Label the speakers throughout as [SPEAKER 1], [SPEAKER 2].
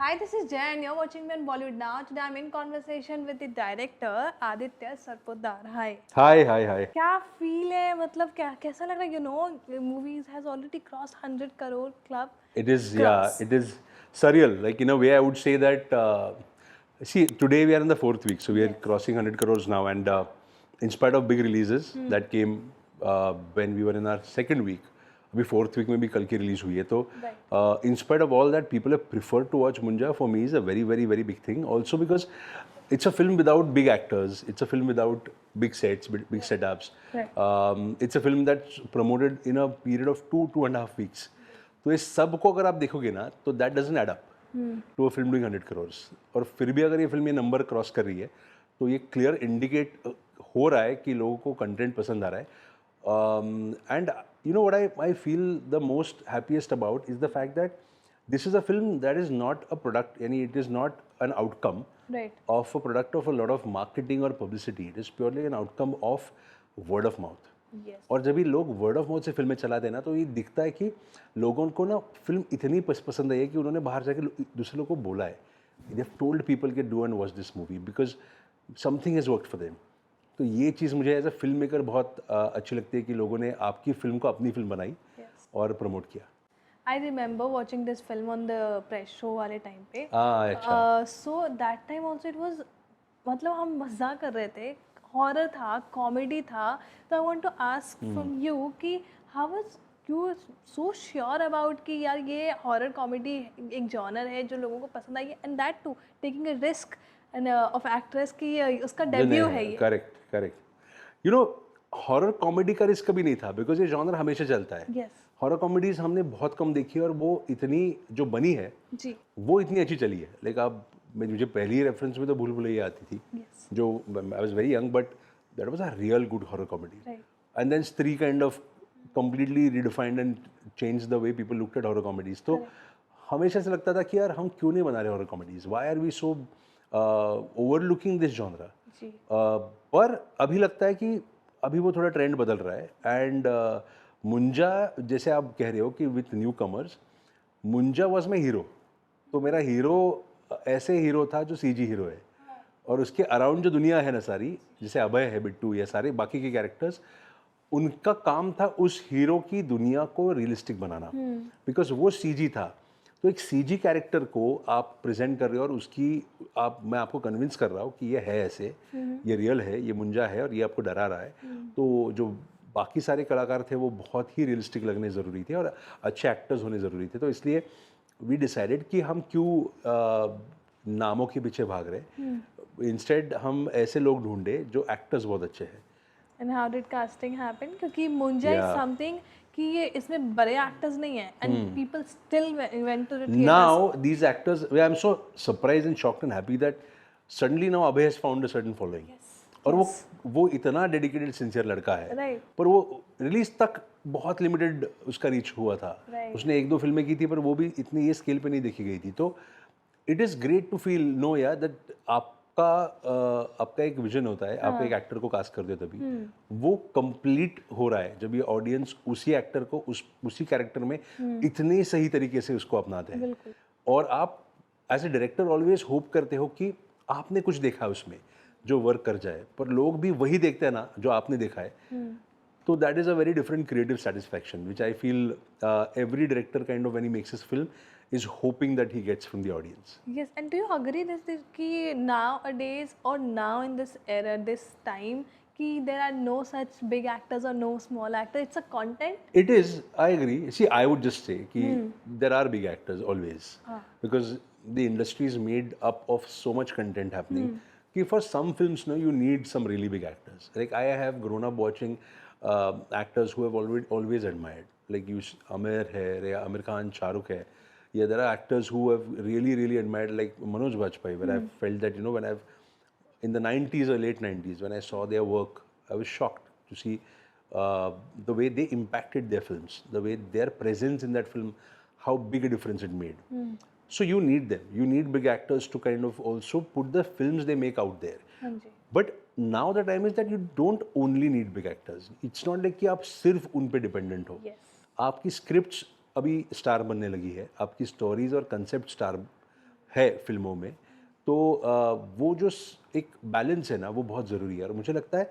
[SPEAKER 1] Hi, this is Jay and you're watching me on Bollywood Now. Today I'm in conversation with the director Aditya Sarpotdar. Hi.
[SPEAKER 2] Hi.
[SPEAKER 1] क्या feel है मतलब क्या कैसा लग रहा है movies has already cross 100 crore club cross
[SPEAKER 2] It is surreal. Like in a way, I would say that. See, today we are in the fourth week, so we are
[SPEAKER 1] Yes.
[SPEAKER 2] crossing 100 crores now. And in spite of big releases that came when we were in our second week, अभी fourth week में भी कल की release हुई है तो in spite of all that, people have preferred to watch Munja. For me, is a very big thing. Also because it's a film without big actors. It's a film without big sets, big setups.
[SPEAKER 1] Right.
[SPEAKER 2] It's a film that's promoted in a period of 2.5 weeks. तो इस सब को अगर आप देखोगे ना तो that doesn't add up to a film doing 100 crores और फिर भी अगर ये फिल्म ये नंबर क्रॉस कर रही है तो ये क्लियर इंडिकेट हो रहा है कि लोगों को कंटेंट पसंद आ रहा है and you know what I feel the most happiest about is the fact that this is a film that is not a product यानी it is not an outcome of a product of a lot of marketing or publicity. It is purely an outcome of word of mouth.
[SPEAKER 1] Yes.
[SPEAKER 2] और जब ये लोग word of mouth से फिल्में चलाते हैं ना तो ये दिखता है कि लोगों को ना फिल्म इतनी पसंद आई है कि उन्होंने बाहर जाके दूसरे लोगों को बोला है दे हैव टोल्ड पीपल के do and watch this movie because something has worked for them. तो ये चीज़ मुझे एज अ फिल्म मेकर बहुत अच्छी लगती है कि लोगों ने आपकी फिल्म को अपनी फिल्म बनाई और प्रमोट किया.
[SPEAKER 1] I remember watching this film on the press show वाले टाइम पे.
[SPEAKER 2] अच्छा.
[SPEAKER 1] So that time also it was मतलब हम मज़ाक कर रहे थे, हॉरर था, कॉमेडी था. तो I want to ask from you कि how was you so sure about कि यार ये हॉरर कॉमेडी एक जॉनर है जो लोगों को पसंद आई है and that too taking a risk of actress की उसका डेब्यू है ये.
[SPEAKER 2] Correct. You know horror comedy का रिस्क कभी नहीं था बिकॉज ये जॉनर हमेशा चलता है.
[SPEAKER 1] Yes.
[SPEAKER 2] हॉरर कॉमेडीज हमने बहुत कम देखी है और वो इतनी जो बनी है
[SPEAKER 1] जी.
[SPEAKER 2] वो इतनी अच्छी चली है. लाइक आप मुझे पहली रेफरेंस में तो भूल भुलैया आती थी
[SPEAKER 1] Yes.
[SPEAKER 2] जो I was very young but that was a real good horror comedy.
[SPEAKER 1] Right.
[SPEAKER 2] And then Stree kind of completely redefined and changed the way people looked at horror comedies. तो हमेशा से लगता था कि यार हम क्यों नहीं बना रहे horror comedies, why are we so overlooking this genre.
[SPEAKER 1] जी.
[SPEAKER 2] पर अभी लगता है कि अभी वो थोड़ा ट्रेंड बदल रहा है एंड मुंजा जैसे आप कह रहे हो कि with new comers Munjya was my hero. तो मेरा हीरो ऐसे हीरो था जो सीजी हीरो है और उसके अराउंड जो दुनिया है ना सारी जैसे अभय है, बिट्टू, या सारे बाकी के कैरेक्टर्स उनका काम था उस हीरो की दुनिया को रियलिस्टिक बनाना बिकॉज वो सीजी था. तो एक सीजी कैरेक्टर को आप प्रेजेंट कर रहे हो और उसकी मैं आपको कन्विंस कर रहा हूँ कि ये है ऐसे, ये रियल है, ये मुंजा है और ये आपको डरा रहा है. तो जो बाकी सारे कलाकार थे वो बहुत ही रियलिस्टिक लगने ज़रूरी थे और अच्छे एक्टर्स होने ज़रूरी थे. तो इसलिए वी डिसाइडेड कि हम क्यों नामों के पीछे भाग रहे, इंस्टेड हम ऐसे लोग ढूंढे जो एक्टर्स बहुत अच्छे हैं.
[SPEAKER 1] And how did casting happen? क्योंकि मुंजा is something कि ये इसमें बड़े एक्टर्स नहीं है and people still went to the theaters.
[SPEAKER 2] Now these actors, I'm so surprised and shocked and happy that suddenly now Abhay has found a certain following. और वो इतना डेडिकेटेड सिंसियर लड़का है.
[SPEAKER 1] Right.
[SPEAKER 2] पर वो रिलीज तक बहुत लिमिटेड उसका रीच हुआ था.
[SPEAKER 1] Right.
[SPEAKER 2] उसने 1-2 फिल्में की थी पर वो भी इतनी ये स्केल पे नहीं देखी गई थी. तो it is great to feel know यार दैट आपका एक विजन होता है, आप एक एक्टर को कास्ट करते हो तभी वो कंप्लीट हो रहा है जब ये ऑडियंस उसी एक्टर को उसी कैरेक्टर में इतने सही तरीके से उसको अपनाते हैं. और आप as a director always hope करते हो कि आपने कुछ देखा है उसमें जो वर्क कर जाए, पर लोग भी वही देखते हैं ना जो आपने देखा है. तो that is a very different creative satisfaction which I feel every director kind of when he makes his film is hoping that he gets from the audience.
[SPEAKER 1] Yes, and do you agree this कि nowadays or now in this era, this time कि there are no such big actors or no small actors, it's a content?
[SPEAKER 2] It is, I agree. See, I would just say कि there are big actors always because the industry is made up of so much content happening. कि for some films, no, you need some really big actors. Like I have grown up watching actors who have always admired. Like Amir है, या आमिर खान, शाहरुख है. Yeah, there are actors who have really admired, like Manoj Bajpayee, where I've felt that, you know, in the 90s or late 90s, when I saw their work, I was shocked to see the way they impacted their films, the way their presence in that film, how big a difference it made. So you need them. You need big actors to kind of also put the films they make out there. But now the time is that you don't only need big actors. It's not like कि आप सिर्फ उन पे dependent हो.
[SPEAKER 1] Yes.
[SPEAKER 2] आपकी scripts अभी star बनने लगी है, आपकी स्टोरीज और कंसेप्ट स्टार है फिल्मों में, तो वो जो एक बैलेंस है ना वो बहुत ज़रूरी है। और मुझे लगता है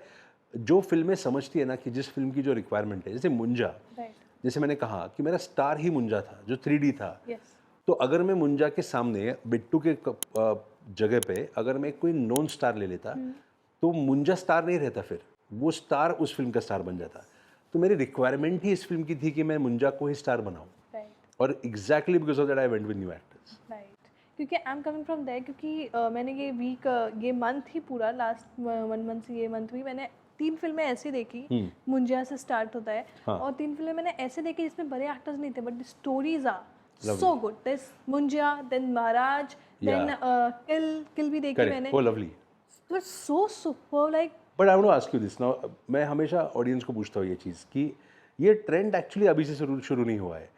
[SPEAKER 2] जो फिल्में समझती है ना कि जिस फिल्म की जो रिक्वायरमेंट है, जैसे मुंजा,
[SPEAKER 1] राइट,
[SPEAKER 2] जैसे मैंने कहा कि मेरा स्टार ही मुंजा था जो 3D था।
[SPEAKER 1] यस,
[SPEAKER 2] तो अगर मैं मुंजा के सामने बिट्टू के जगह पे अगर मैं कोई नॉन स्टार ले लेता तो मुंजा स्टार नहीं रहता, फिर वो स्टार उस फिल्म का स्टार बन जाता। तो मेरी रिक्वायरमेंट ही इस फिल्म की थी कि मैं मुंजा को ही स्टार बनाऊं,
[SPEAKER 1] राइट,
[SPEAKER 2] और exactly because of that I went with new actors.
[SPEAKER 1] Right. क्योंकि I am coming from there, क्योंकि मैंने ये वीक, ये मंथ ही पूरा, लास्ट 1 मंथ से ये मंथ भी मैंने 3 फिल्में ऐसी देखी, मुंजिया से स्टार्ट होता है,
[SPEAKER 2] हाँ।
[SPEAKER 1] और 3 फिल्में मैंने ऐसे देखी जिसमें बड़े एक्टर्स नहीं थे, but the stories are so good. This Munjya, then Maharaj, then kill भी देखी
[SPEAKER 2] करेक्ट,
[SPEAKER 1] मैंने,
[SPEAKER 2] वो lovely.
[SPEAKER 1] But so super, like
[SPEAKER 2] but I want to ask you this now, मैं हमेशा ऑडियंस को पूछता हूँ ये चीज़ कि ये ट्रेंड एक्चुअली अभी से शुरू नहीं हुआ है।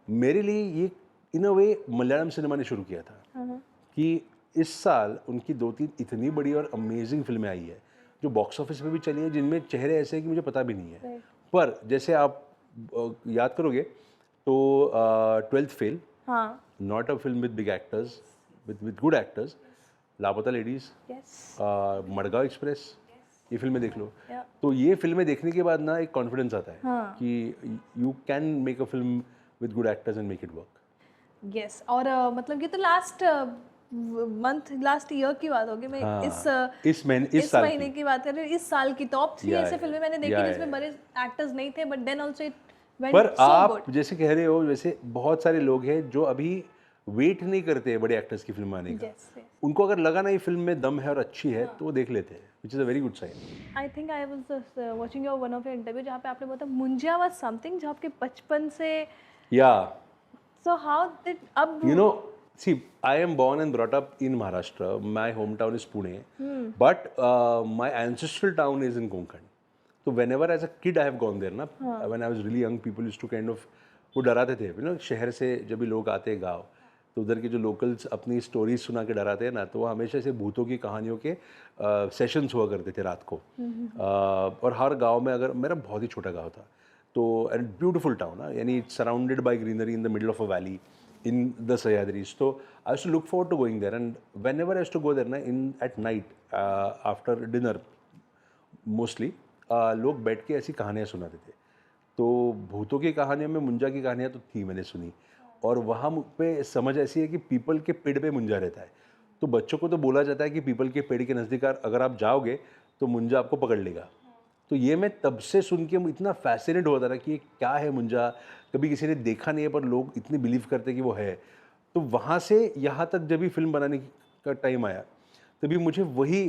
[SPEAKER 2] मेरे लिए ये इन अ वे मलयालम सिनेमा ने शुरू किया था कि इस साल उनकी 2-3 इतनी बड़ी और अमेजिंग फिल्में आई है जो बॉक्स ऑफिस में भी चली हैं, जिनमें चेहरे ऐसे हैं कि मुझे पता भी नहीं है। पर जैसे आप याद करोगे तो 12th फेल,
[SPEAKER 1] हाँ,
[SPEAKER 2] not a film with big actors, with good actors, लापता लेडीज,
[SPEAKER 1] यस,
[SPEAKER 2] मडगांव एक्सप्रेस, ये फिल्में देख लो।
[SPEAKER 1] या,
[SPEAKER 2] तो ये फिल्में देखने के बाद ना एक कॉन्फिडेंस आता है
[SPEAKER 1] हाँ,
[SPEAKER 2] कि you can make a film with good actors and make it work.
[SPEAKER 1] Yes. और मतलब ये तो लास्ट मंथ, लास्ट ईयर की बात होगी। मैं
[SPEAKER 2] इस
[SPEAKER 1] महीने की बात कर रही हूँ, इस साल की टॉप 3
[SPEAKER 2] या,
[SPEAKER 1] ऐसे फिल्में मैंने देखी
[SPEAKER 2] या,
[SPEAKER 1] जिसमें बड़े एक्टर्स नहीं थे, but then also it went
[SPEAKER 2] पर
[SPEAKER 1] सो
[SPEAKER 2] आप
[SPEAKER 1] गुड।
[SPEAKER 2] जैसे कह रहे हो, वैसे बहुत सारे लोग हैं जो अभी वेट नहीं करते बड़े एक्टर्स की फिल्म आने का।
[SPEAKER 1] यस,
[SPEAKER 2] उनको अगर लगा ना ये फिल्म में दम है और अच्छी है तो वो देख लेते हैं, which is a very good sign.
[SPEAKER 1] I think I was watching your one of your interview जहाँ पे आपने बोला था मुंजिया वाज समथिंग जो आपके बचपन से,
[SPEAKER 2] या
[SPEAKER 1] सो हाउ डिड अब
[SPEAKER 2] you know, see, I am born and brought up in Maharashtra. My hometown is Pune, but my ancestral town is in Konkan. So whenever as a kid I have gone there ना, when I was really young, people used to kind of, वो डराते थे, you know, शहर से जब भी लोग आते हैं गाँव, तो उधर के जो लोकल्स अपनी स्टोरीज सुना के डराते हैं ना, तो वो हमेशा से भूतों की कहानियों के सेशंस हुआ करते थे रात को। और हर गांव में, अगर मेरा बहुत ही छोटा गांव था तो, एंड ब्यूटीफुल टाउन, यानी it's surrounded by greenery in the middle of a valley in the Sahyadris. So I used to look forward to going there, and whenever I used to go there na, in at night after dinner mostly, लोग बैठ के ऐसी कहानियाँ सुनाते थे। तो भूतों की कहानियों में मुंजा की कहानियाँ तो थी, मैंने सुनी, और वहाँ पे समझ ऐसी है कि पीपल के पेड़ पे मुंजा रहता है। तो बच्चों को तो बोला जाता है कि पीपल के पेड़ के नज़दीक अगर आप जाओगे तो मुंजा आपको पकड़ लेगा। तो ये मैं तब से सुन के इतना फैसिनेट हुआ था ना कि ये क्या है मुंजा, कभी किसी ने देखा नहीं है पर लोग इतने बिलीव करते कि वो है। तो वहाँ से यहाँ तक जब भी फिल्म बनाने का टाइम आया, तभी मुझे वही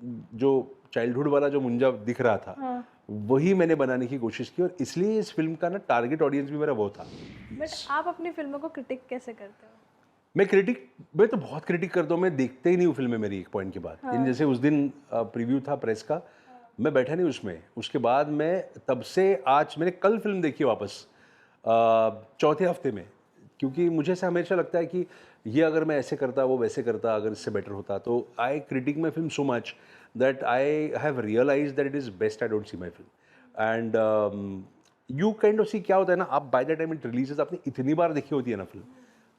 [SPEAKER 2] जो चाइल्डहुड वाला जो मुंजा दिख रहा था, वही मैंने बनाने की कोशिश की, और इसलिए इस फिल्म का ना टारगेट ऑडियंस भी मेरा वो था।
[SPEAKER 1] बट आप अपनी फिल्मों को क्रिटिक कैसे करते हो?
[SPEAKER 2] मैं तो बहुत क्रिटिक करता हूँ, मैं देखते ही नहीं हूँ फिल्में मेरी एक पॉइंट के बाद। इन जैसे उस दिन प्रीव्यू था प्रेस का, मैं बैठा नहीं उसमें, उसके बाद मैं तब से आज, मैंने कल फिल्म देखी वापस चौथे हफ्ते में, क्योंकि मुझे ऐसा हमेशा लगता है कि ये अगर मैं ऐसे करता, वो वैसे करता, अगर इससे बेटर होता, तो I critic my film so much that I have realize that it is best I don't see my film. And you kind of see, क्या होता है ना, आप by the time it releases, आपने इतनी बार देखी होती है ना फिल्म,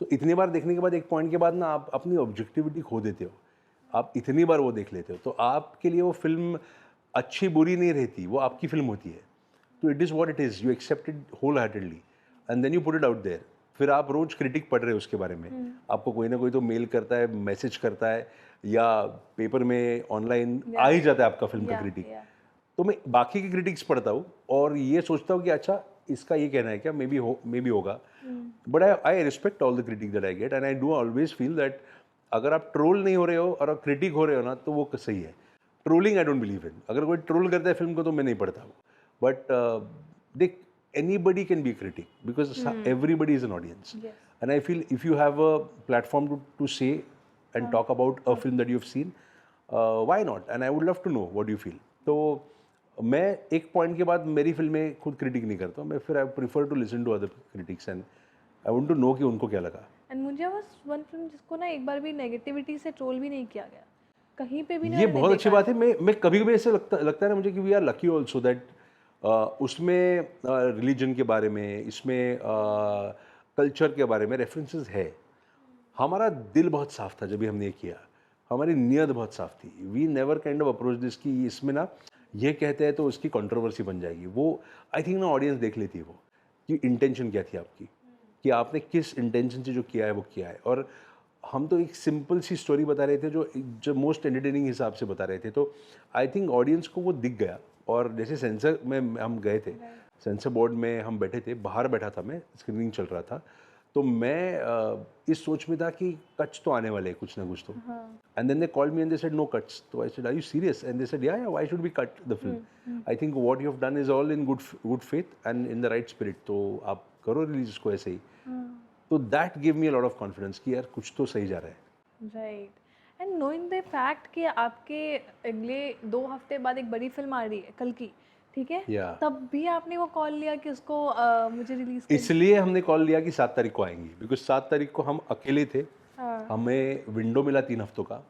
[SPEAKER 2] तो इतनी बार देखने के बाद एक पॉइंट के बाद ना आप अपनी ऑब्जेक्टिविटी खो देते हो, आप इतनी बार वो देख लेते हो, तो आपके लिए वो फिल्म अच्छी बुरी नहीं रहती, वो आपकी फिल्म होती है। तो it is what it is, you accept it whole heartedly and then you put it out there. फिर आप रोज क्रिटिक पढ़ रहे हो उसके बारे में, आपको कोई ना कोई तो मेल करता है, मैसेज करता है, या पेपर में ऑनलाइन आ ही जाता है आपका फिल्म का क्रिटिक। तो मैं बाकी की क्रिटिक्स पढ़ता हूँ और ये सोचता हूँ कि अच्छा इसका ये कहना है क्या, मे बी होगा, but I respect all the critic that I get, and I do always feel that अगर आप ट्रोल नहीं हो रहे हो और क्रिटिक हो रहे हो ना, तो वो सही है। Trolling I don't believe in, अगर कोई ट्रोल करता है फिल्म को तो मैं नहीं पढ़ता हूँ, बट देख, anybody can be a critic because everybody is an audience.
[SPEAKER 1] Yes.
[SPEAKER 2] And I feel if you have a platform to say and talk about a film that you've seen, why not? And I would love to know what you feel. तो मैं एक point के बाद मेरी फिल्में खुद critic नहीं करता हूँ, मैं फिर I prefer to listen to other critics and I want to know कि उनको क्या लगा।
[SPEAKER 1] एंड मुझे बस वन फिल्म जिसको ना एक बार भी नेगेटिविटी से ट्रोल भी नहीं किया गया, कहीं पे भी नहीं।
[SPEAKER 2] ये बहुत अच्छी बात है। मैं कभी कभी ऐसे लगता है ना मुझे कि we are lucky also that उसमें रिलीजन के बारे में, इसमें कल्चर के बारे में रेफरेंसेस है। हमारा दिल बहुत साफ था जब भी हमने ये किया, हमारी नीयत बहुत साफ थी। We never kind of approach this कि इसमें ना ये कहते हैं तो उसकी कंट्रोवर्सी बन जाएगी। वो आई थिंक ना ऑडियंस देख लेती है वो कि इंटेंशन क्या थी आपकी, कि आपने किस इंटेंशन से जो किया है वो किया है। और हम तो एक सिंपल सी स्टोरी बता रहे थे जो मोस्ट एंटरटेनिंग हिसाब से बता रहे थे, तो आई थिंक ऑडियंस को वो दिख गया। और जैसे सेंसर में हम गए थे, सेंसर बोर्ड में हम बैठे थे, बाहर बैठा था मैं, स्क्रीनिंग चल रहा था, तो मैं इस सोच में था कि कट्स तो आने वाले हैं कुछ ना कुछ तो। And then they called me and they said no cuts, तो I said are you serious, and they said yeah why should we cut the film, I think what you have done is all in good faith and in the right spirit, तो आप करो release इसको ऐसे ही। तो that give me a lot of confidence कि यार कुछ तो सही जा रहा है।
[SPEAKER 1] Right. And knowing the fact कि आपके अगले 2 हफ्ते बाद एक बड़ी फिल्म आ रही है कल की, ठीक है,
[SPEAKER 2] या
[SPEAKER 1] तब भी आपने वो कॉल लिया कि उसको मुझे रिलीज कर।
[SPEAKER 2] इसलिए हमने कॉल लिया कि 7 तारीख को आएंगी, बिकॉज 7 तारीख को हम अकेले थे।
[SPEAKER 1] हाँ।
[SPEAKER 2] हमें विंडो मिला 3 हफ्तों का,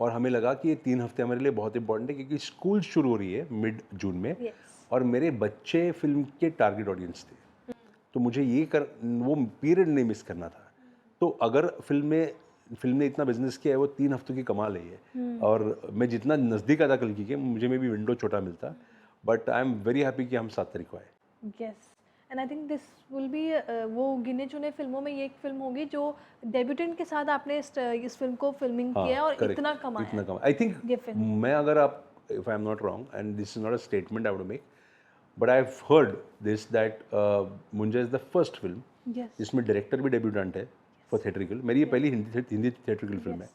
[SPEAKER 2] और हमें लगा कि ये 3 हफ्ते हमारे लिए बहुत इंपॉर्टेंट है क्योंकि स्कूल शुरू हो रही है मिड जून में,
[SPEAKER 1] यस।
[SPEAKER 2] और मेरे बच्चे फिल्म के टारगेट ऑडियंस थे। तो मुझे वो पीरियड नहीं मिस करना था। तो अगर फिल्म ने इतना बिजनेस किया है, वो 3 हफ्तों की कमाल है, और मैं जितना नज़दीक आता कल की के, मुझे में भी विंडो छोटा मिलता, but I am very happy कि हम 7 तारीख को आए।
[SPEAKER 1] Yes. And I think this will be वो गिने चुने फिल्मों में ये एक फिल्म होगी जो डेब्यूटेंट के साथ आपने इस फिल्म को फिल्मिंग
[SPEAKER 2] हाँ,
[SPEAKER 1] किया और
[SPEAKER 2] correct,
[SPEAKER 1] इतना कमाया।
[SPEAKER 2] इतना कमाया। आई थिंक
[SPEAKER 1] ये फिल्म।
[SPEAKER 2] मैं, अगर आप, if I am not wrong and this is not a statement I would make, but I have heard this that Munja is the first film
[SPEAKER 1] yes.
[SPEAKER 2] जिसमें डायरेक्टर भी डेब्यूटेंट है फॉर थिएट्रिकल। मेरी ये पहली हिंदी थिएट्रिकल फिल्म है,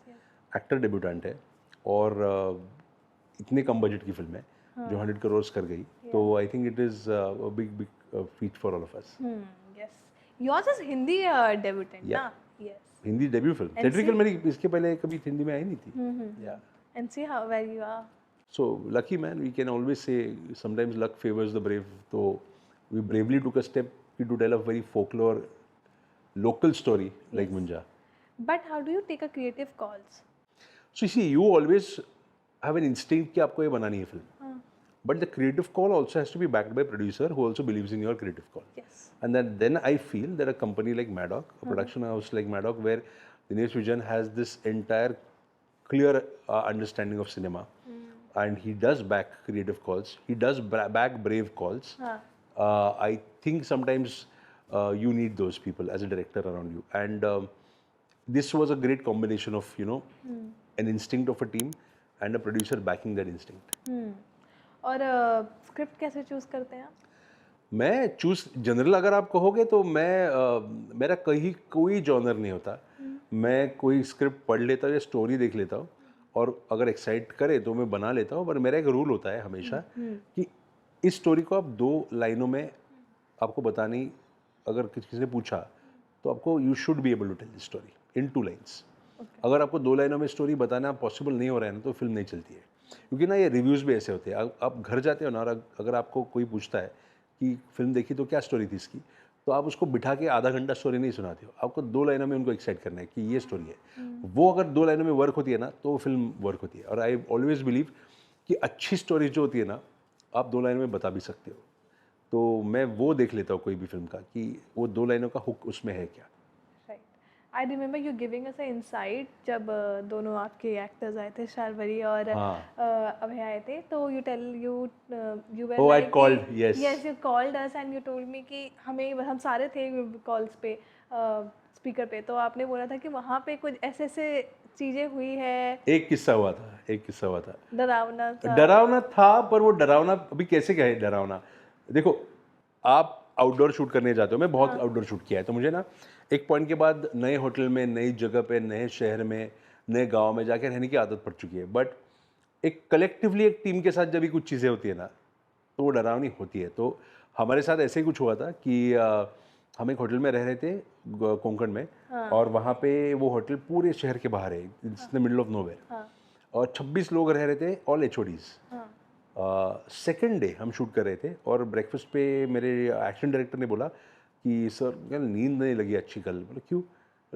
[SPEAKER 2] actor debutante है, और इतने कम बजट की फिल्म है जो 100 करोड़ कर गई। तो I think it is a big feet for all of us.
[SPEAKER 1] Yes. Yours is Hindi debutant
[SPEAKER 2] Yeah.
[SPEAKER 1] ना? Yes.
[SPEAKER 2] Hindi debut film, theatrical मेरी इसके पहले कभी हिंदी में आई नहीं थी। या
[SPEAKER 1] and see how were you are.
[SPEAKER 2] So lucky man, we can always say sometimes luck favors the brave. So we bravely took a step to tell a very folklore, local story like Munja.
[SPEAKER 1] But how do you take a creative calls?
[SPEAKER 2] So you see, you always have an instinct कि आपको ये बनानी है film. But the creative call also has to be backed by producer who also believes in your creative call.
[SPEAKER 1] Yes.
[SPEAKER 2] And then I feel that a company like Maddock, a production house like Maddock, where Dinesh Vijan has this entire clear understanding of cinema, and he does back creative calls, he does back brave calls. I think sometimes you need those people as a director around you, and this was a great combination of an instinct of a team and a producer backing that instinct.
[SPEAKER 1] और script कैसे choose करते हैं आप?
[SPEAKER 2] मैं choose general अगर आप कहोगे तो मेरा कहीं कोई जॉनर नहीं होता। मैं कोई स्क्रिप्ट पढ़ लेता हूँ या स्टोरी देख लेता हूँ, और अगर एक्साइट करे तो मैं बना लेता हूँ। पर मेरा एक रूल होता है हमेशा कि इस स्टोरी को आप 2 लाइनों में आपको बतानी, अगर किसी ने पूछा तो आपको you should be able to tell this story in 2 lines. अगर आपको 2 लाइनों में स्टोरी बताना पॉसिबल नहीं हो रहा है ना, तो फिल्म नहीं चलती है। क्योंकि ना ये रिव्यूज़ भी ऐसे होते हैं, आप घर जाते हो ना, और अगर आपको कोई पूछता है कि फिल्म देखी तो क्या स्टोरी थी इसकी, तो आप उसको बिठा के आधा घंटा स्टोरी नहीं सुनाते हो, आपको 2 लाइनों में उनको एक्साइट करना है कि ये स्टोरी है। वो अगर 2 लाइनों में वर्क होती है ना, तो फिल्म वर्क होती है। और आई ऑलवेज बिलीव कि अच्छी स्टोरी जो होती है ना, आप 2 लाइनों में बता भी सकते हो। तो मैं वो देख लेता हूँ कोई भी फिल्म का कि वो 2 लाइनों का हुक उसमें है क्या।
[SPEAKER 1] Right. I remember you giving us a insight जब दोनों आपके एक्टर्स आए थे, शार्वरी और अभय आए थे, तो you were
[SPEAKER 2] Oh, I
[SPEAKER 1] like
[SPEAKER 2] called, yes.
[SPEAKER 1] Yes, you called us and you told me कि हम सारे थे कॉल्स पे, स्पीकर पे, तो आपने बोला था कि वहाँ पे कुछ ऐसे ऐसे चीज़ें हुई है।
[SPEAKER 2] एक किस्सा हुआ था,
[SPEAKER 1] डरावना सा।
[SPEAKER 2] डरावना था, पर वो डरावना अभी कैसे कहे डरावना। देखो, आप आउटडोर शूट करने जाते हो, मैं बहुत आउटडोर शूट किया है, तो मुझे ना एक पॉइंट के बाद नए होटल में, नई जगह पे, नए शहर में, नए गांव में जाके रहने की आदत पड़ चुकी है। बट एक कलेक्टिवली एक टीम के साथ जब भी कुछ चीज़ें होती है ना, तो वो डरावनी होती है। तो हमारे साथ ऐसे ही कुछ हुआ था कि हम एक होटल में रह रहे थे कोंकण में, और वहाँ पे वो होटल पूरे शहर के बाहर है, it's the middle of nowhere, और 26 लोग रह रहे थे, ऑल HODs। सेकेंड डे हम शूट कर रहे थे, और ब्रेकफास्ट पे मेरे एक्शन डायरेक्टर ने बोला कि सर यार नींद नहीं लगी अच्छी कल। बोले क्यों?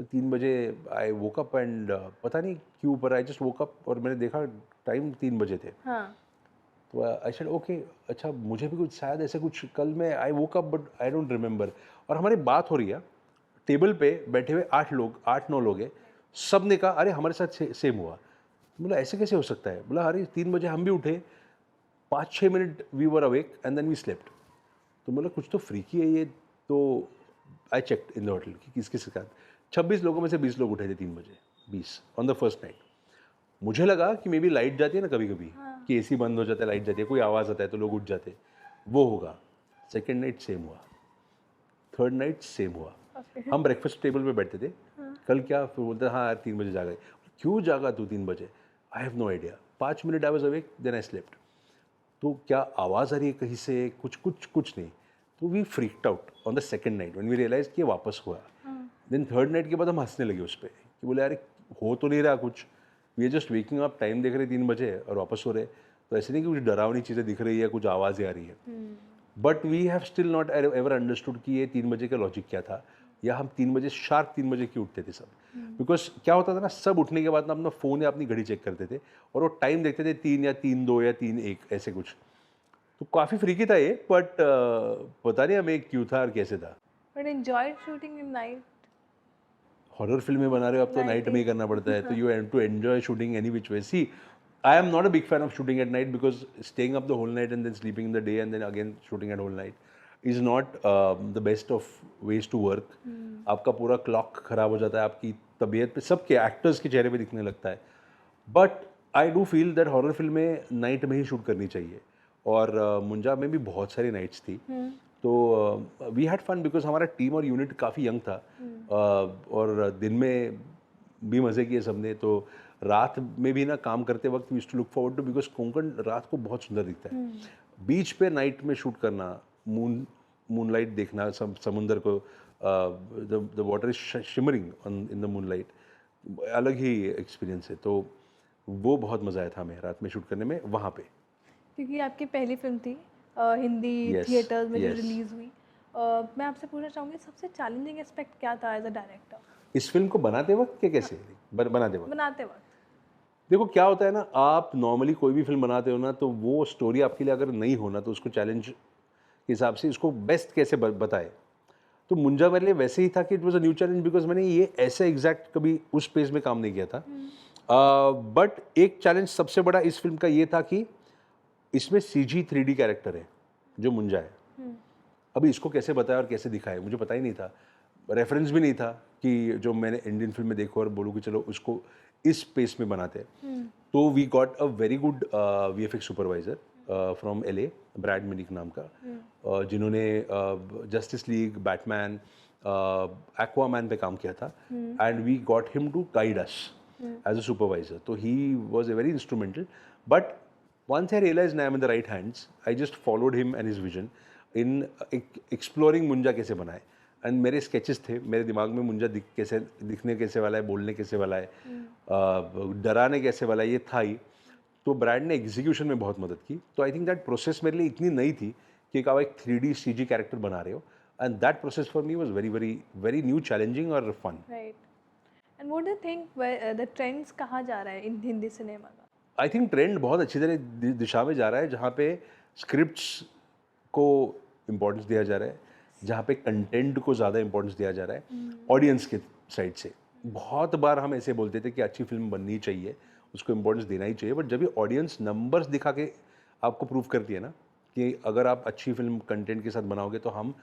[SPEAKER 2] 3 बजे आई वोक अप एंड पता नहीं क्यों, पर आई जस्ट वोक अप और मैंने देखा टाइम 3 बजे थे। तो आई सेड ओके, अच्छा मुझे भी कुछ शायद ऐसे कुछ कल मैं I woke up but I don't remember. और हमारी बात हो रही है, टेबल पे बैठे हुए 8 9 लोग हैं, सब ने कहा अरे हमारे साथ सेम हुआ। बोला ऐसे कैसे हो सकता है? बोला अरे 3 बजे हम भी उठे, 5-6 minute we were awake and then we slept. तो बोला कुछ तो फ्रीकी है ये। तो I checked in the hotel कि किस किस के साथ। 26 लोगों में से 20 लोग उठे थे 3 बजे, 20 ऑन द फर्स्ट नाइट। मुझे लगा कि मे बी लाइट जाती है ना कभी कभी, कि एसी बंद हो जाता है, लाइट जाती है, कोई आवाज़ आता है तो लोग उठ जाते, वो होगा। सेकेंड नाइट सेम हुआ, थर्ड नाइट सेम हुआ। हम ब्रेकफास्ट टेबल पे बैठते थे, कल क्या? फिर बोलते हाँ यार 3 बजे जागा। क्यों जागा तू 3 बजे? I have no idea. 5 minute I was awake then I slept. तो क्या आवाज़ आ रही है कहीं से? कुछ नहीं। तो we freaked out on the second night when we realise कि ये वापस हुआ। देन थर्ड नाइट के बाद हम हंसने लगे उस पर कि बोले यार हो तो नहीं रहा कुछ, we are just waking up, time देख रहे 3 बजे और वापस हो रहे। तो ऐसे नहीं कि कुछ डरावनी चीज़ें दिख रही है, कुछ आवाज़ें आ रही है। But we have still not ever understood कि ये 3 बजे का लॉजिक क्या था, या हम 3 बजे शार्प 3 बजे क्यों उठते थे सब। बिकॉज क्या होता था ना, सब उठने के बाद ना अपना फ़ोन या अपनी घड़ी चेक करते थे और वो टाइम देखते थे 3 या 3:02 या 3:01 ऐसे कुछ। तो काफ़ी फ्रीकी था ये, बट पता नहीं हमें क्यों था और कैसे था।
[SPEAKER 1] But enjoyed shooting in night.
[SPEAKER 2] Horror फिल्में बना रहे हो अब तो नाइट में ही करना पड़ता है, तो you have to enjoy shooting any which way. See I am not a big fan of shooting at night because staying up the whole night and then sleeping in the day and then again shooting at whole night is not the best of ways to work. आपका पूरा clock खराब हो जाता है, आपकी तबीयत पे, सबके एक्टर्स के चेहरे पे दिखने लगता है। But I do feel that horror फिल्में नाइट में ही शूट करनी चाहिए। और मुंजा में भी बहुत सारी नाइट्स थी, तो वी हैड फन बिकॉज हमारा टीम और यूनिट काफ़ी यंग था। और दिन में भी मज़े किए सबने। तो रात में भी ना काम करते वक्त we used to look forward to, because Konkan रात को बहुत सुंदर दिखता है। बीच पे नाइट में शूट करना, मूनलाइट देखना, समुंदर को, the water is shimmering in the moonlight, अलग ही एक्सपीरियंस है। तो वो बहुत मज़ा आया था हमें रात में शूट करने में वहाँ पे।
[SPEAKER 1] क्योंकि आपकी पहली फिल्म थी हिंदी
[SPEAKER 2] Yes,
[SPEAKER 1] थिएटर्स में जो
[SPEAKER 2] yes.
[SPEAKER 1] रिलीज़ हुई। मैं आपसे पूछना चाहूँगी सबसे चैलेंजिंग एस्पेक्ट क्या था एज अ डायरेक्टर
[SPEAKER 2] इस फिल्म को बनाते वक्त क्या कैसे? बनाते वक्त
[SPEAKER 1] बनाते वक्त?
[SPEAKER 2] देखो क्या होता है ना, आप नॉर्मली कोई भी फिल्म बनाते हो ना, तो वो स्टोरी आपके लिए अगर नहीं होना तो उसको चैलेंज के हिसाब से इसको बेस्ट कैसे बताए। तो मुंजा मेरे लिए वैसे ही था कि it was a new challenge because मैंने ये ऐसे एग्जैक्ट कभी उस पेज में काम नहीं किया था। बट एक चैलेंज सबसे बड़ा इस फिल्म का ये था कि इसमें CG 3D कैरेक्टर है जो मुंजा है। अभी इसको कैसे बताया और कैसे दिखाए मुझे पता ही नहीं था, रेफरेंस भी नहीं था कि जो मैंने इंडियन फिल्म में देखो और बोलूँ कि चलो उसको इस पेस में बनाते हैं। तो we got a very good VFX supervisor from LA, Brad Minnick नाम का, जिन्होंने जस्टिस लीग, बैटमैन, एक्वामैन पे काम किया था। And we got him to guide us as a supervisor. तो he was a very instrumental. But once I realized I am in the right hands, I just followed him and his vision in exploring मुंजा कैसे बनाए। And मेरे sketches थे मेरे दिमाग में, मुंजा दिखने कैसे वाला है, बोलने कैसे वाला है, डराने कैसे वाला है, ये था ही। तो ब्रैड ने एग्जीक्यूशन में बहुत मदद की। तो आई थिंक दैट प्रोसेस मेरे लिए इतनी नई थी कि आप एक 3D CG कैरेक्टर बना रहे हो, and that process for me was very very very new, challenging और fun.
[SPEAKER 1] Right. And what do you think the trends कहाँ जा रहा है इन हिंदी सिनेमा का?
[SPEAKER 2] आई थिंक ट्रेंड बहुत अच्छी तरह दिशा में जा रहा है, जहाँ पे स्क्रिप्ट्स को इम्पोर्टेंस दिया जा रहा है, जहाँ पे कंटेंट को ज़्यादा इम्पोर्टेंस दिया जा रहा है ऑडियंस के साइड से। बहुत बार हम ऐसे बोलते थे कि अच्छी फिल्म बननी चाहिए, उसको इम्पोर्टेंस देना ही चाहिए, बट जब ये ऑडियंस नंबर्स दिखा के आपको प्रूव करती है ना कि अगर आप अच्छी फिल्म कंटेंट के साथ बनाओगे तो हम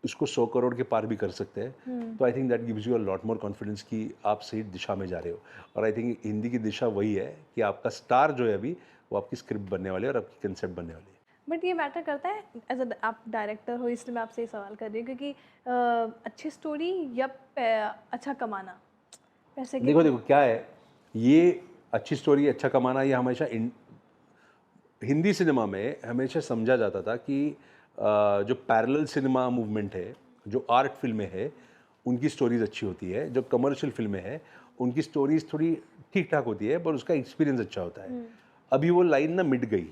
[SPEAKER 2] इसको 100 करोड़ के पार भी कर सकते हैं। तो I think that gives you a lot more confidence कि आप सही दिशा में जा रहे हो। और आई थिंक हिंदी की दिशा वही है कि आपका स्टार जो है अभी वो आपकी स्क्रिप्ट बनने वाली है और आपकी कंसेप्ट बनने वाली है।
[SPEAKER 1] बट ये मैटर करता है एज अ आप डायरेक्टर हो, इसलिए मैं आपसे ये सवाल कर रही हूँ क्योंकि अच्छी स्टोरी या अच्छा कमाना, पैसे के
[SPEAKER 2] देखो क्या है, ये अच्छी स्टोरी अच्छा कमाना, ये हमेशा हिंदी सिनेमा में हमेशा समझा जाता था कि जो पैरेलल सिनेमा मूवमेंट है, जो आर्ट फिल्में है, उनकी स्टोरीज अच्छी होती है। जो कमर्शियल फिल्में हैं उनकी स्टोरीज थोड़ी ठीक ठाक होती है पर उसका एक्सपीरियंस अच्छा होता है। अभी वो लाइन ना मिट गई।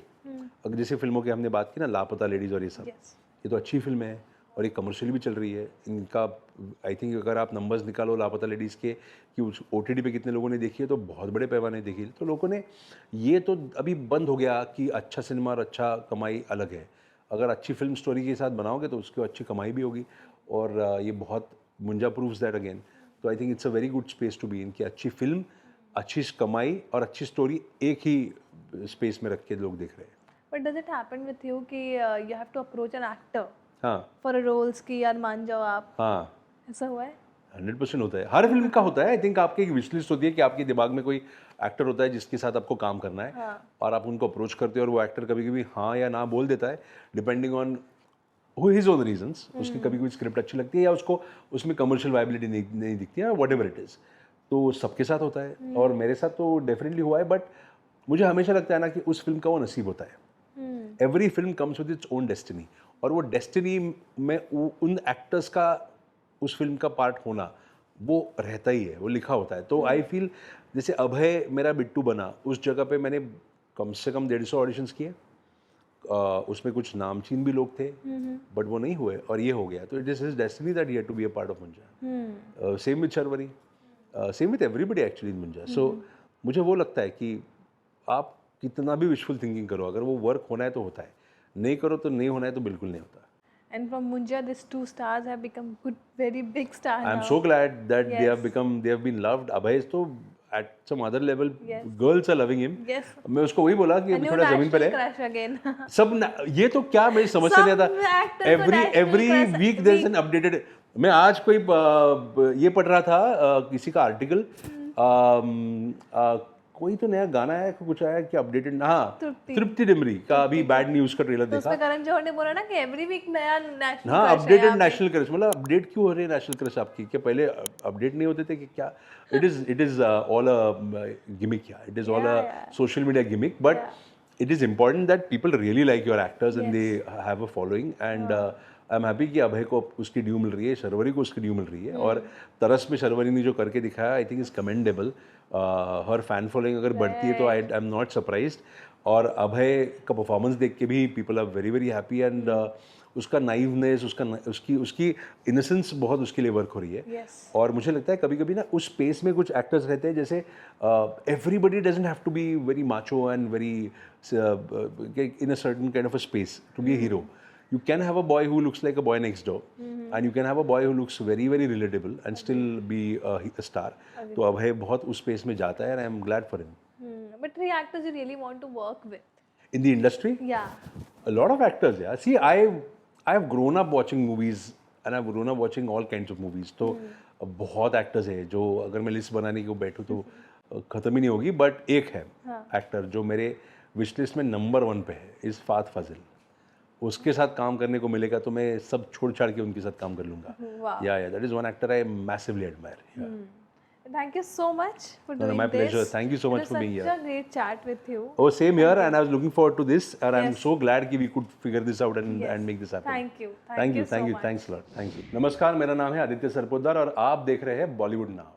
[SPEAKER 2] अगर जैसे फिल्मों की हमने बात की ना, लापता लेडीज़ और ये सब,
[SPEAKER 1] यस।
[SPEAKER 2] ये तो अच्छी फिल्म है और ये कमर्शियल भी चल रही है। इनका आई थिंक अगर आप नंबर्स निकालो लापता लेडीज़ के कि उस OTT पे कितने लोगों ने देखी है, तो बहुत बड़े पैमाने देखी है। तो लोगों ने, ये तो अभी बंद हो गया कि अच्छा सिनेमा और अच्छा कमाई अलग है। अगर अच्छी फिल्म स्टोरी के साथ बनाओगे तो उसकी अच्छी कमाई भी होगी। और ये बहुत मुंजा प्रूव्स दैट अगेन। तो I think it's a very good space to be in कि अच्छी फिल्म, अच्छी कमाई और अच्छी स्टोरी एक ही स्पेस में रख के लोग देख रहे हैं.
[SPEAKER 1] But does it happen with you कि you have to approach an actor
[SPEAKER 2] हाँ
[SPEAKER 1] for a roles कि यार मान जाओ आप,
[SPEAKER 2] हाँ,
[SPEAKER 1] ऐसा हुआ है?
[SPEAKER 2] 100% होता है. हर फिल्म का होता है. आई थिंक आपकी एक विश लिस्ट होती है कि आपके दिमाग में कोई एक्टर होता है जिसके साथ आपको काम करना है,
[SPEAKER 1] हाँ.
[SPEAKER 2] और आप उनको अप्रोच करते हो और वो एक्टर कभी कभी हाँ या ना बोल देता है depending on his own reasons. उसकी कभी कोई स्क्रिप्ट अच्छी लगती है या उसको उसमें कमर्शियल वायबिलिटी नहीं दिखती है, वट एवर इट इज़. तो सबके साथ होता है और मेरे साथ तो डेफिनेटली हुआ है. बट मुझे हमेशा लगता है ना कि उस फिल्म का वो नसीब होता है. Every film comes with its own destiny, और वो डेस्टिनी में उन एक्टर्स का उस फिल्म का पार्ट होना वो रहता ही है, वो लिखा होता है. तो आई फील जैसे अभय मेरा बिट्टू बना, उस जगह पे मैंने कम से कम 150 ऑडिशंस किए. उसमें कुछ नामचीन भी लोग थे बट वो नहीं हुए और ये हो गया. तो it is his destiny that he had to be a part of Munja. Same with Sharvari, same with everybody actually in Munja. So मुझे वो लगता है कि आप कितना भी विशफुल थिंकिंग करो, अगर वो वर्क होना है तो होता है, नहीं करो तो नहीं होना है तो बिल्कुल नहीं होता.
[SPEAKER 1] And from Munja, these two stars have become good, very big stars now.
[SPEAKER 2] I'm so glad that they have
[SPEAKER 1] Yes.
[SPEAKER 2] they have been loved. Abhay is तो at some other level,
[SPEAKER 1] Yes.
[SPEAKER 2] girls are loving him.
[SPEAKER 1] Yes.
[SPEAKER 2] मैं उसको वही बोला कि
[SPEAKER 1] A
[SPEAKER 2] अभी
[SPEAKER 1] new
[SPEAKER 2] थोड़ा जमीन पर
[SPEAKER 1] national
[SPEAKER 2] है.
[SPEAKER 1] crush again.
[SPEAKER 2] ये तो क्या मेरी समझ से नहीं
[SPEAKER 1] Some
[SPEAKER 2] आता.
[SPEAKER 1] actors are national
[SPEAKER 2] Every
[SPEAKER 1] crush
[SPEAKER 2] week there's an updated. मैं आज कोई ये पढ़ रहा था किसी का आर्टिकल, कोई तो नया गाना है कुछ आया कि अपडेटेड. हाँ, तृप्ति डिमरी का अभी बैड न्यूज का ट्रेलर
[SPEAKER 1] तो
[SPEAKER 2] देखा.
[SPEAKER 1] उसमें करण जौहर ने बोला ना कि एवरी वीक नया नेशनल
[SPEAKER 2] हाँ,
[SPEAKER 1] क्रश है
[SPEAKER 2] अपडेटेड
[SPEAKER 1] यहाँ पे.
[SPEAKER 2] National crush. मतलब अपडेट क्यों हो रही है नेशनल क्रश आपकी? क्या पहले अपडेट नहीं होते थे कि क्या? It is all a gimmick. या it is all a social media gimmick. But it is important that people really like your actors and they have a following. And I am happy कि अभय को उसकी due मिल रही है, शर्वरी को उसकी due मिल रही है. और तरस में शर्वरी ने जो करके दिखाया I think is commendable. Her fan following अगर बढ़ती है तो आई एम नॉट सरप्राइज्ड. और अभय का परफॉर्मेंस देख के भी people are very very happy. And उसका नाइवनेस, उसकी इनोसेंस बहुत उसके लिए वर्क हो रही है.
[SPEAKER 1] Yes.
[SPEAKER 2] और मुझे लगता है कभी कभी ना उस स्पेस में कुछ एक्टर्स रहते हैं जैसे everybody doesn't have to be very macho and very in a certain kind of a space to be a hero. You can have a boy who looks like a boy next door, and you can have a boy who looks very very relatable and still be a star. तो अभय बहुत उस space में जाता है and I am glad for him.
[SPEAKER 1] But 3 actors you really want to work with?
[SPEAKER 2] In the industry,
[SPEAKER 1] Yeah.
[SPEAKER 2] a lot of actors. Yeah, see, I have grown up watching movies and I've grown up watching all kinds of movies. तो बहुत actors है जो अगर मैं list बनाने को बैठूँ तो ख़त्म ही नहीं होगी. बट एक है एक्टर जो मेरे विश लिस्ट में नंबर 1 पे है, इज़ फात फाजिल. उसके साथ काम करने को मिलेगा तो मैं सब छोड़ छाड़ के उनके साथ काम कर लूंगा. या that is one actor I massively admire.
[SPEAKER 1] Thank you so much for doing
[SPEAKER 2] my
[SPEAKER 1] this.
[SPEAKER 2] pleasure. Thank you so much for being here.
[SPEAKER 1] It was such a great chat with you.
[SPEAKER 2] Oh, same here, and I was looking forward to this, and I'm so glad कि we could figure this out and make this happen.
[SPEAKER 1] Thank you.
[SPEAKER 2] Thank you. Thanks a lot. Thank you. नमस्कार, मेरा नाम है आदित्य सरपोतदार और आप देख रहे हैं बॉलीवुड नाउ.